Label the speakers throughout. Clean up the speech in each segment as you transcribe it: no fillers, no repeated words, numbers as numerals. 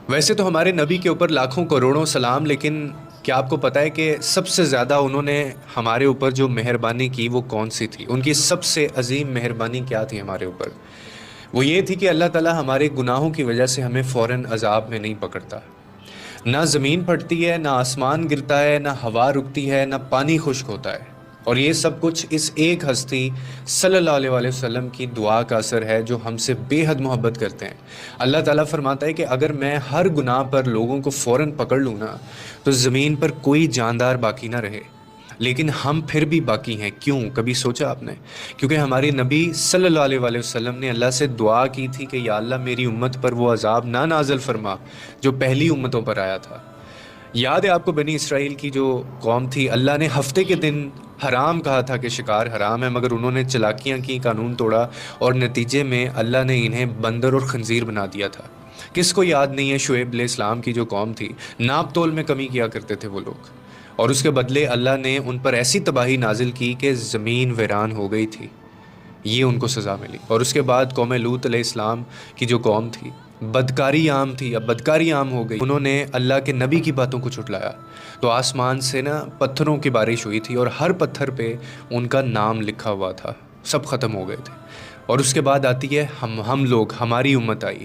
Speaker 1: ویسے تو ہمارے نبی کے اوپر لاکھوں کروڑوں سلام، لیکن کیا آپ کو پتہ ہے کہ سب سے زیادہ انہوں نے ہمارے اوپر جو مہربانی کی وہ کون سی تھی؟ ان کی سب سے عظیم مہربانی کیا تھی ہمارے اوپر؟ وہ یہ تھی کہ اللہ تعالیٰ ہمارے گناہوں کی وجہ سے ہمیں فوراً عذاب میں نہیں پکڑتا۔ نہ زمین پھٹتی ہے، نہ آسمان گرتا ہے، نہ ہوا رکتی ہے، نہ پانی خشک ہوتا ہے، اور یہ سب کچھ اس ایک ہستی صلی اللہ علیہ وآلہ وسلم کی دعا کا اثر ہے جو ہم سے بے حد محبت کرتے ہیں۔ اللہ تعالیٰ فرماتا ہے کہ اگر میں ہر گناہ پر لوگوں کو فوراً پکڑ لوں نا تو زمین پر کوئی جاندار باقی نہ رہے، لیکن ہم پھر بھی باقی ہیں۔ کیوں؟ کبھی سوچا آپ نے؟ کیونکہ ہمارے نبی صلی اللہ علیہ وآلہ وسلم نے اللہ سے دعا کی تھی کہ یا اللہ میری امت پر وہ عذاب نہ نازل فرما جو پہلی امتوں پر آیا تھا۔ یاد ہے آپ کو بنی اسرائیل کی جو قوم تھی، اللہ نے ہفتے کے دن حرام کہا تھا کہ شکار حرام ہے، مگر انہوں نے چلاکیاں کی، قانون توڑا، اور نتیجے میں اللہ نے انہیں بندر اور خنزیر بنا دیا تھا۔ کس کو یاد نہیں ہے شعیب علیہ السلام کی جو قوم تھی، ناپ تول میں کمی کیا کرتے تھے وہ لوگ، اور اس کے بدلے اللہ نے ان پر ایسی تباہی نازل کی کہ زمین ویران ہو گئی تھی، یہ ان کو سزا ملی۔ اور اس کے بعد قوم لوط علیہ السلام کی جو قوم تھی، بدکاری عام تھی، اب بدکاری عام ہو گئی، انہوں نے اللہ کے نبی کی باتوں کو جھٹلایا تو آسمان سے نا پتھروں کی بارش ہوئی تھی، اور ہر پتھر پہ ان کا نام لکھا ہوا تھا، سب ختم ہو گئے تھے۔ اور اس کے بعد آتی ہے ہم لوگ، ہماری امت آئی،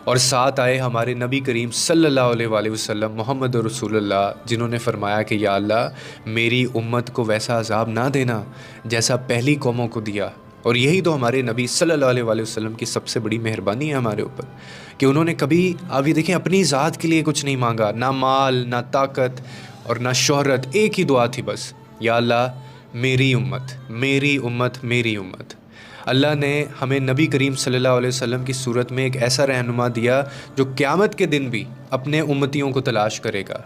Speaker 1: اور ساتھ آئے ہمارے نبی کریم صلی اللہ علیہ وآلہ وسلم محمد رسول اللہ، جنہوں نے فرمایا کہ یا اللہ میری امت کو ویسا عذاب نہ دینا جیسا پہلی قوموں کو دیا۔ اور یہی تو ہمارے نبی صلی اللہ علیہ وآلہ وسلم کی سب سے بڑی مہربانی ہے ہمارے اوپر، کہ انہوں نے کبھی آپ یہ دیکھیں اپنی ذات کے لیے کچھ نہیں مانگا، نہ مال، نہ طاقت، اور نہ شہرت، ایک ہی دعا تھی بس، یا اللہ میری امت، میری امت، میری امت۔ اللہ نے ہمیں نبی کریم صلی اللہ علیہ وسلم کی صورت میں ایک ایسا رہنما دیا جو قیامت کے دن بھی اپنے امتیوں کو تلاش کرے گا،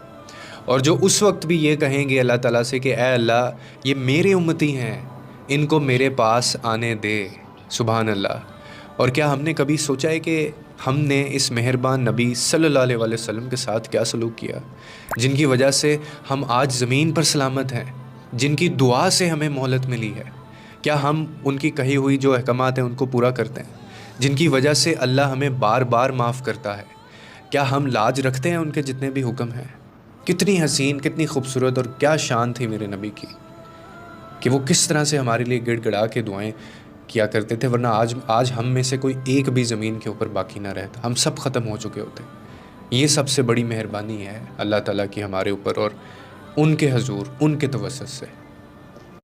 Speaker 1: اور جو اس وقت بھی یہ کہیں گے اللہ تعالیٰ سے کہ اے اللہ یہ میرے امتی ہیں، ان کو میرے پاس آنے دے۔ سبحان اللہ۔ اور کیا ہم نے کبھی سوچا ہے کہ ہم نے اس مہربان نبی صلی اللہ علیہ وآلہ وسلم کے ساتھ کیا سلوک کیا، جن کی وجہ سے ہم آج زمین پر سلامت ہیں، جن کی دعا سے ہمیں مہلت ملی ہے؟ کیا ہم ان کی کہی ہوئی جو احکامات ہیں ان کو پورا کرتے ہیں، جن کی وجہ سے اللہ ہمیں بار بار معاف کرتا ہے؟ کیا ہم لاج رکھتے ہیں ان کے جتنے بھی حکم ہیں؟ کتنی حسین، کتنی خوبصورت اور کیا شان تھی میرے نبی کی، کہ وہ کس طرح سے ہمارے لیے گڑ گڑا کے دعائیں کیا کرتے تھے، ورنہ آج ہم میں سے کوئی ایک بھی زمین کے اوپر باقی نہ رہتا، ہم سب ختم ہو چکے ہوتے۔ یہ سب سے بڑی مہربانی ہے اللہ تعالیٰ کی ہمارے اوپر اور ان کے حضور، ان کے توسط سے۔